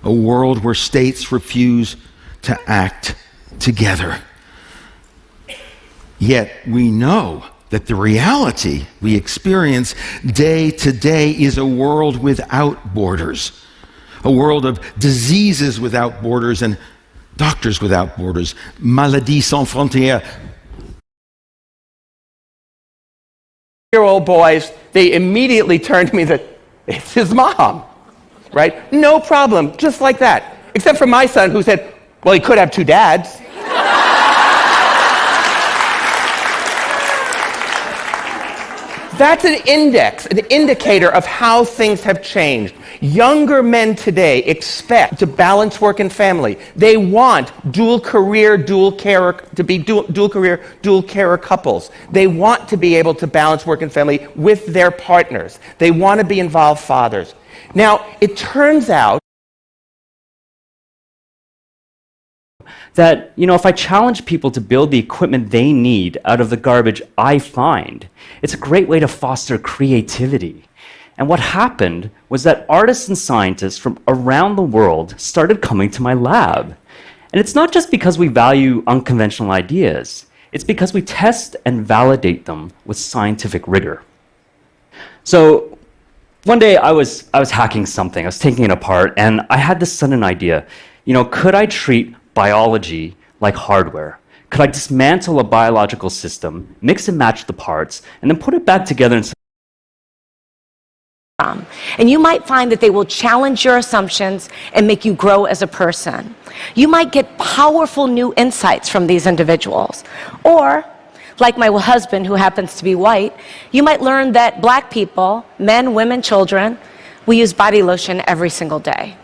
a world where states refuse to act together. Yet we know that the reality we experience day to day is a world without borders, a world of diseases without borders and doctors without borders, maladies sans frontières. Year-old boys, they immediately turned to me that it's his mom, right? No problem, just like that. Except for my son who said, well, he could have two dads. That's an index, an indicator of how things have changed. Younger men today expect to balance work and family. They want dual career, dual carer couples. They want to be able to balance work and family with their partners. They want to be involved fathers. Now, it turns out that, if I challenge people to build the equipment they need out of the garbage I find, it's a great way to foster creativity. And what happened was that artists and scientists from around the world started coming to my lab. And it's not just because we value unconventional ideas, it's because we test and validate them with scientific rigor. So one day I was hacking something, I was taking it apart, and I had this sudden idea. Could I treat biology like hardware? Could I dismantle a biological system, mix and match the parts, and then put it back together and and you might find that they will challenge your assumptions and make you grow as a person. You might get powerful new insights from these individuals. Or, like my husband who happens to be white, you might learn that black people, men, women, children, we use body lotion every single day.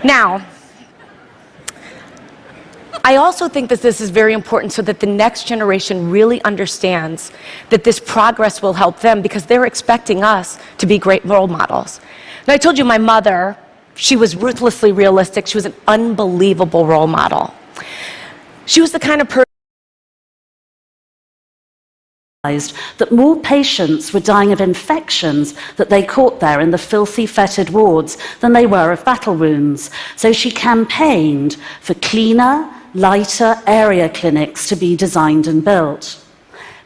Now, I also think that this is very important so that the next generation really understands that this progress will help them because they're expecting us to be great role models. Now, I told you my mother, she was ruthlessly realistic. She was an unbelievable role model. She was the kind of person that more patients were dying of infections that they caught there in the filthy, fetid wards than they were of battle wounds. So she campaigned for cleaner, lighter area clinics to be designed and built.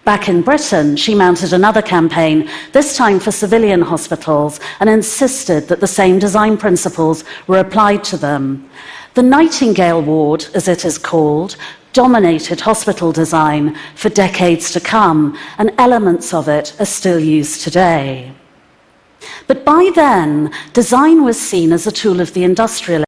Back in Britain, she mounted another campaign, this time for civilian hospitals, and insisted that the same design principles were applied to them. The Nightingale ward, as it is called, dominated hospital design for decades to come, and elements of it are still used today. But by then, design was seen as a tool of the industrialist,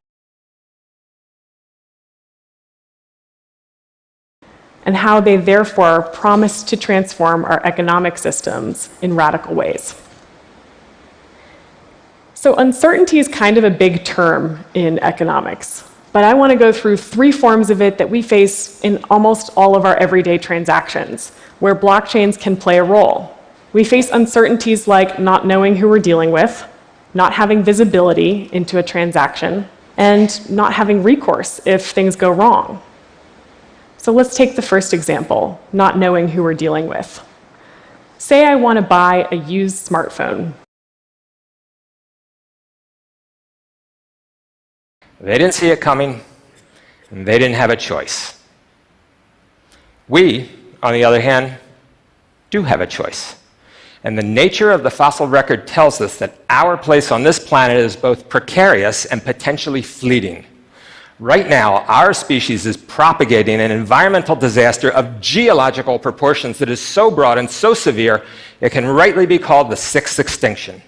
and how they therefore promise to transform our economic systems in radical ways. So uncertainty is kind of a big term in economics, but I want to go through 3 forms of it that we face in almost all of our everyday transactions, where blockchains can play a role. We face uncertainties like not knowing who we're dealing with, not having visibility into a transaction, and not having recourse if things go wrong. So let's take the first example, not knowing who we're dealing with. Say I want to buy a used smartphone. They didn't see it coming, and they didn't have a choice. We, on the other hand, do have a choice. And the nature of the fossil record tells us that our place on this planet is both precarious and potentially fleeting. Right now, our species is propagating an environmental disaster of geological proportions that is so broad and so severe, it can rightly be called the 6th extinction.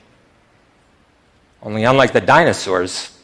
Only unlike the dinosaurs,